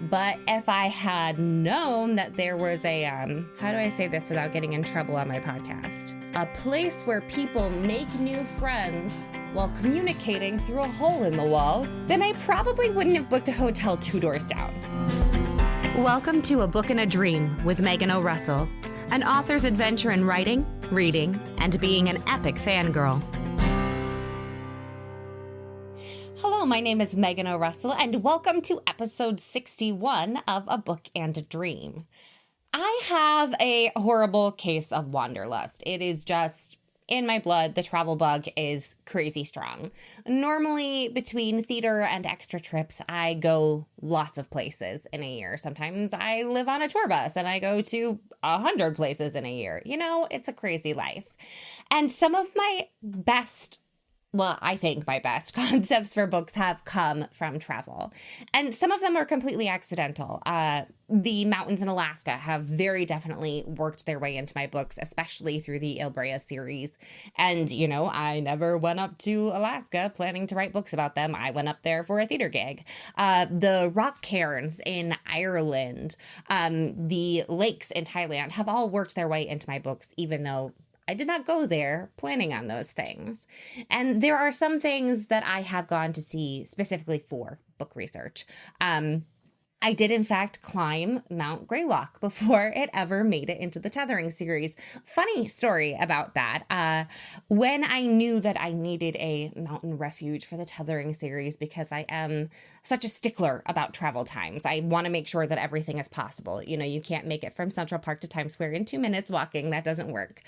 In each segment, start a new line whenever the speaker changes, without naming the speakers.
But if I had known that there was a, how do I say this without getting in trouble on my podcast? A place where people make new friends while communicating through a hole in the wall, then I probably wouldn't have booked a hotel 2 doors down.
Welcome to A Book and a Dream with Megan O. Russell, an author's adventure in writing, reading, and being an epic fangirl.
Hello, my name is Megan O. Russell, and welcome to episode 61 of A Book and a Dream. I have a horrible case of wanderlust. It is just in my blood. The travel bug is crazy strong. Normally, between theater and extra trips, I go lots of places in a year. Sometimes I live on a tour bus and I go to 100 places in a year. You know, it's a crazy life. And some of my best I think my best concepts for books have come from travel. And some of them are completely accidental. The mountains in Alaska have very definitely worked their way into my books, especially through the Ilbrea series. And, you know, I never went up to Alaska planning to write books about them. I went up there for a theater gig. The rock cairns in Ireland, the lakes in Thailand have all worked their way into my books, even though I did not go there planning on those things. And there are some things that I have gone to see specifically for book research. I did, in fact, climb Mount Greylock before it ever made it into the Tethering series. Funny story about that. When I knew that I needed a mountain refuge for the Tethering series, because I am such a stickler about travel times, I want to make sure that everything is possible. You know, you can't make it from Central Park to Times Square in 2 minutes walking. That doesn't work.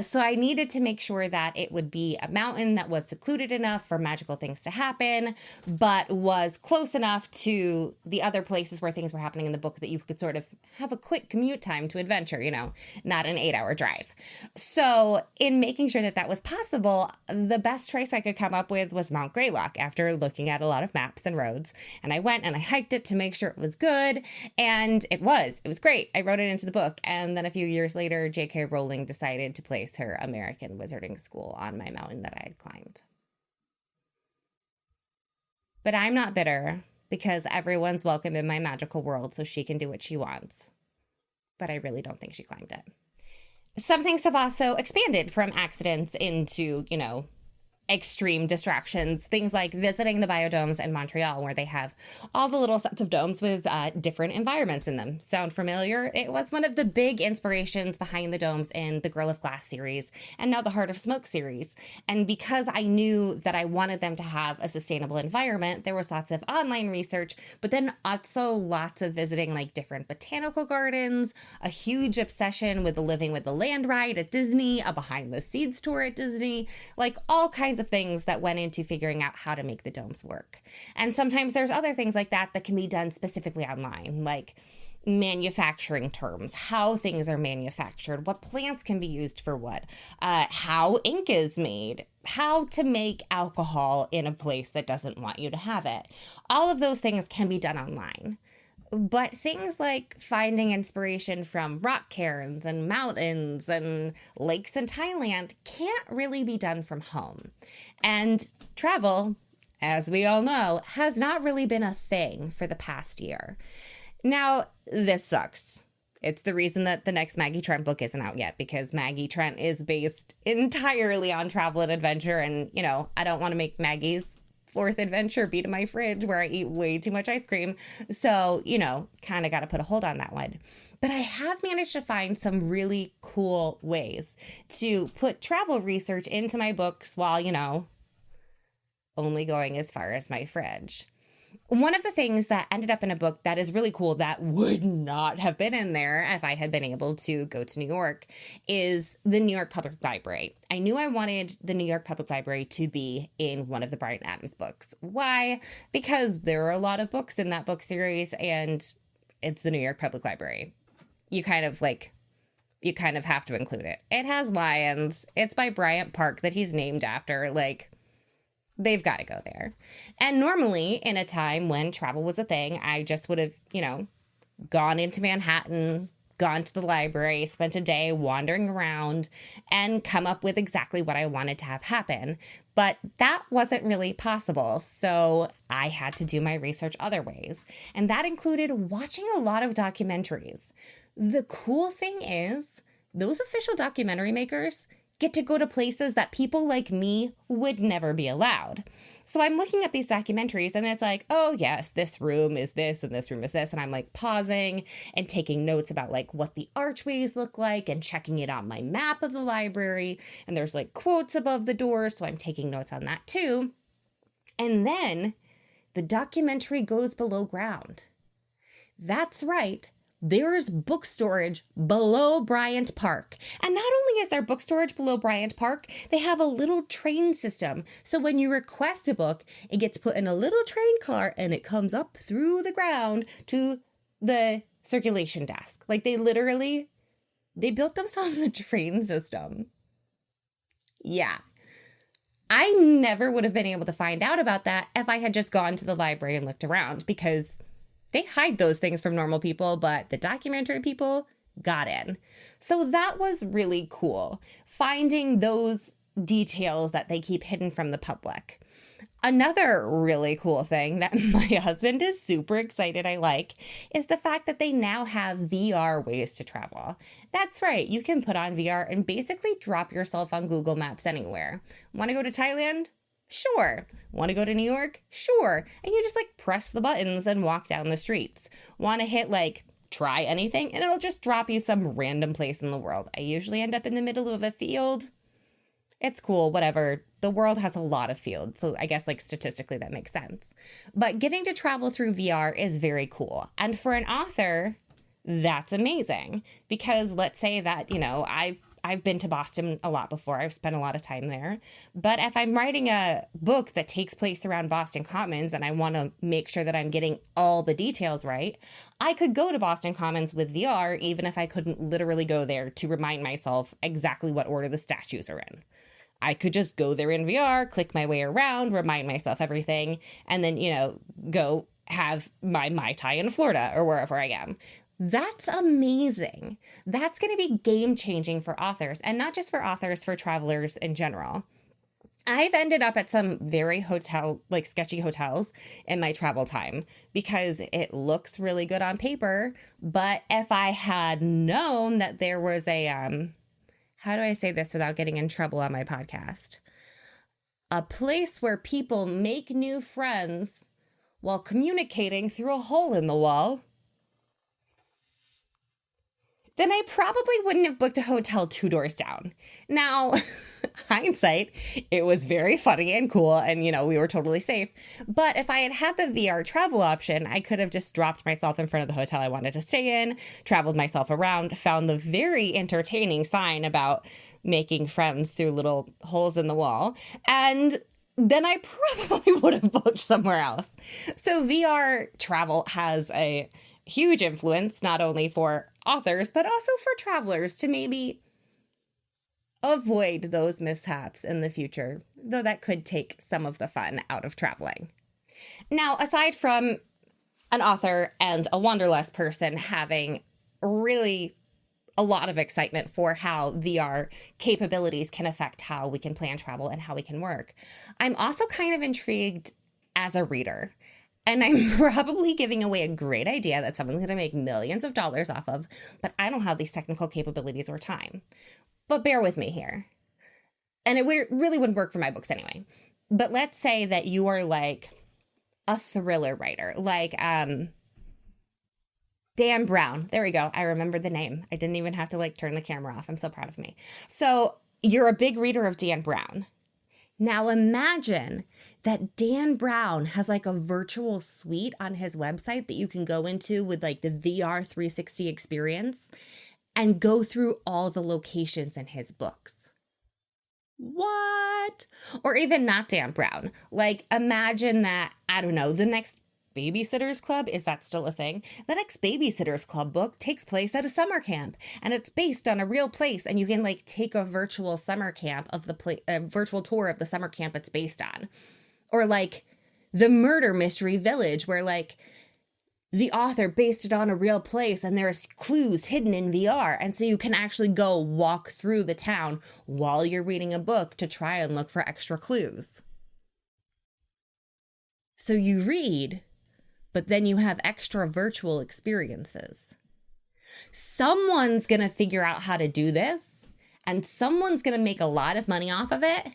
So I needed to make sure that it would be a mountain that was secluded enough for magical things to happen, but was close enough to the other places where things were happening in the book that you could sort of have a quick commute time to adventure, you know, not an 8-hour drive. So in making sure that that was possible, the best choice I could come up with was Mount Greylock after looking at a lot of maps and roads. And I went and I hiked it to make sure it was good. And it was great. I wrote it into the book. And then a few years later, J.K. Rowling decided to place her American Wizarding School on my mountain that I had climbed. But I'm not bitter, because everyone's welcome in my magical world, so she can do what she wants. But I really don't think she climbed it. Some things have also expanded from accidents into, you know, extreme distractions. Things like visiting the biodomes in Montreal, where they have all the little sets of domes with different environments in them. Sound familiar? It was one of the big inspirations behind the domes in the Girl of Glass series and now the Heart of Smoke series. And because I knew that I wanted them to have a sustainable environment, there was lots of online research, but then also lots of visiting like different botanical gardens, a huge obsession with the Living with the Land ride at Disney, a behind the scenes tour at Disney, like all kinds of things that went into figuring out how to make the domes work. And sometimes there's other things like that that can be done specifically online, like manufacturing terms, how things are manufactured, what plants can be used for what, how ink is made, how to make alcohol in a place that doesn't want you to have it. All of those things can be done online. But things like finding inspiration from rock cairns and mountains and lakes in Thailand can't really be done from home. And travel, as we all know, has not really been a thing for the past year. Now, this sucks. It's the reason that the next Maggie Trent book isn't out yet, because Maggie Trent is based entirely on travel and adventure. And, you know, I don't want to make Maggie's 4th adventure be to my fridge where I eat way too much ice cream. So, you know, kind of got to put a hold on that one. But I have managed to find some really cool ways to put travel research into my books while, you know, only going as far as my fridge. One of the things that ended up in a book that is really cool that would not have been in there if I had been able to go to New York is the New York Public Library. I knew I wanted the New York Public Library to be in one of the Bryan Adams books. Why? Because there are a lot of books in that book series, and it's the New York Public Library. You kind of have to include it. It has lions. It's by Bryant Park that he's named after. Like, they've got to go there. And normally, in a time when travel was a thing, I just would have, you know, gone into Manhattan, gone to the library, spent a day wandering around, and come up with exactly what I wanted to have happen. But that wasn't really possible, so I had to do my research other ways. And that included watching a lot of documentaries. The cool thing is, those official documentary makers get to go to places that people like me would never be allowed. So I'm looking at these documentaries and it's like, oh yes, this room is this and this room is this. And I'm like pausing and taking notes about like what the archways look like and checking it on my map of the library. And there's like quotes above the doors. So I'm taking notes on that too. And then the documentary goes below ground. That's right. There's book storage below Bryant Park. And not only is there book storage below Bryant Park, they have a little train system. So when you request a book, it gets put in a little train car and it comes up through the ground to the circulation desk. Like they built themselves a train system. Yeah. I never would have been able to find out about that if I had just gone to the library and looked around, because they hide those things from normal people, but the documentary people got in. So that was really cool, finding those details that they keep hidden from the public. Another really cool thing that my husband is super excited I like is the fact that they now have VR ways to travel. That's right, you can put on VR and basically drop yourself on Google Maps anywhere. Want to go to Thailand? Sure. Want to go to New York? Sure. And you just like press the buttons and walk down the streets. Want to hit like try anything and it'll just drop you some random place in the world. I usually end up in the middle of a field. It's cool, whatever. The world has a lot of fields, so I guess like statistically that makes sense. But getting to travel through VR is very cool. And for an author, that's amazing, because let's say that, I've been to Boston a lot before. I've spent a lot of time there. But if I'm writing a book that takes place around Boston Commons and I want to make sure that I'm getting all the details right, I could go to Boston Commons with VR, even if I couldn't literally go there to remind myself exactly what order the statues are in. I could just go there in VR, click my way around, remind myself everything, and then, go have my Mai Tai in Florida or wherever I am. That's amazing. That's going to be game-changing for authors, and not just for authors, for travelers in general. I've ended up at some very sketchy hotels in my travel time because it looks really good on paper. But if I had known that there was a, how do I say this without getting in trouble on my podcast? A place where people make new friends while communicating through a hole in the wall, then I probably wouldn't have booked a hotel 2 doors down. Now, hindsight, it was very funny and cool and, we were totally safe. But if I had had the VR travel option, I could have just dropped myself in front of the hotel I wanted to stay in, traveled myself around, found the very entertaining sign about making friends through little holes in the wall, and then I probably would have booked somewhere else. So VR travel has a huge influence, not only for authors, but also for travelers to maybe avoid those mishaps in the future, though that could take some of the fun out of traveling. Now, aside from an author and a Wanderlust person having really a lot of excitement for how VR capabilities can affect how we can plan travel and how we can work, I'm also kind of intrigued as a reader. And I'm probably giving away a great idea that someone's going to make millions of dollars off of, but I don't have these technical capabilities or time. But bear with me here. And it really wouldn't work for my books anyway. But let's say that you are like a thriller writer, like Dan Brown. There we go. I remember the name. I didn't even have to turn the camera off. I'm so proud of me. So you're a big reader of Dan Brown. Now imagine that Dan Brown has a virtual suite on his website that you can go into with the VR 360 experience and go through all the locations in his books. What? Or even not Dan Brown. Imagine that, I don't know, the next Babysitters Club, is that still a thing? The next Babysitters Club book takes place at a summer camp, and it's based on a real place, and you can take a virtual summer camp of a virtual tour of the summer camp it's based on. Or the Murder Mystery Village, where the author based it on a real place and there's clues hidden in VR. And so you can actually go walk through the town while you're reading a book to try and look for extra clues. So you read, but then you have extra virtual experiences. Someone's going to figure out how to do this, and someone's going to make a lot of money off of it.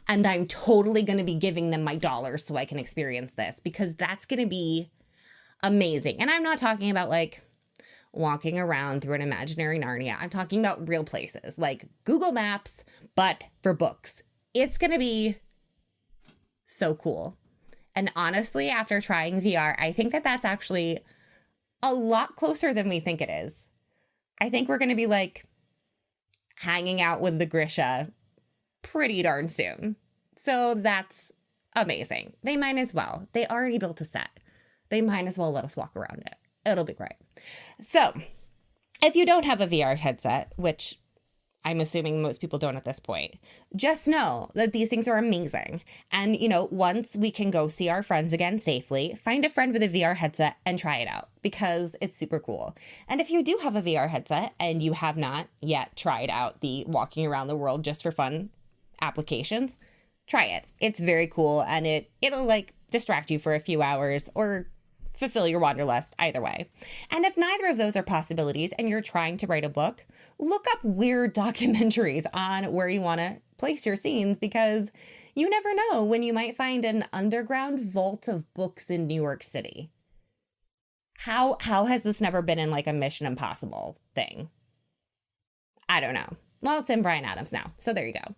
And I'm totally going to be giving them my dollars so I can experience this, because that's going to be amazing. And I'm not talking about like walking around through an imaginary Narnia. I'm talking about real places like Google Maps, but for books. It's going to be so cool. And honestly, after trying VR, I think that that's actually a lot closer than we think it is. I think we're going to be like hanging out with the Grisha pretty darn soon. So that's amazing. They might as well. They already built a set. They might as well let us walk around it. It'll be great. So if you don't have a VR headset, which I'm assuming most people don't at this point, just know that these things are amazing. And, you know, once we can go see our friends again safely, find a friend with a VR headset and try it out, because it's super cool. And if you do have a VR headset and you have not yet tried out the walking around the world just for fun applications, try it. It's very cool, and it'll like distract you for a few hours or fulfill your wanderlust, either way. And if neither of those are possibilities and you're trying to write a book, look up weird documentaries on where you want to place your scenes, because you never know when you might find an underground vault of books in New York City. How has this never been in like a Mission Impossible thing? I don't know. Well, it's in Bryan Adams now, so there you go.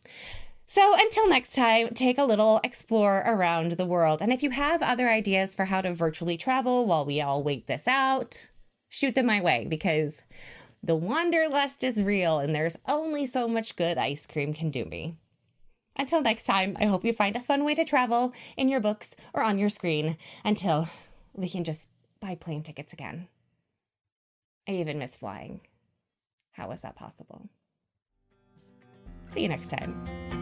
So until next time, take a little explore around the world. And if you have other ideas for how to virtually travel while we all wait this out, shoot them my way, because the wanderlust is real and there's only so much good ice cream can do me. Until next time, I hope you find a fun way to travel in your books or on your screen until we can just buy plane tickets again. I even miss flying. How is that possible? See you next time.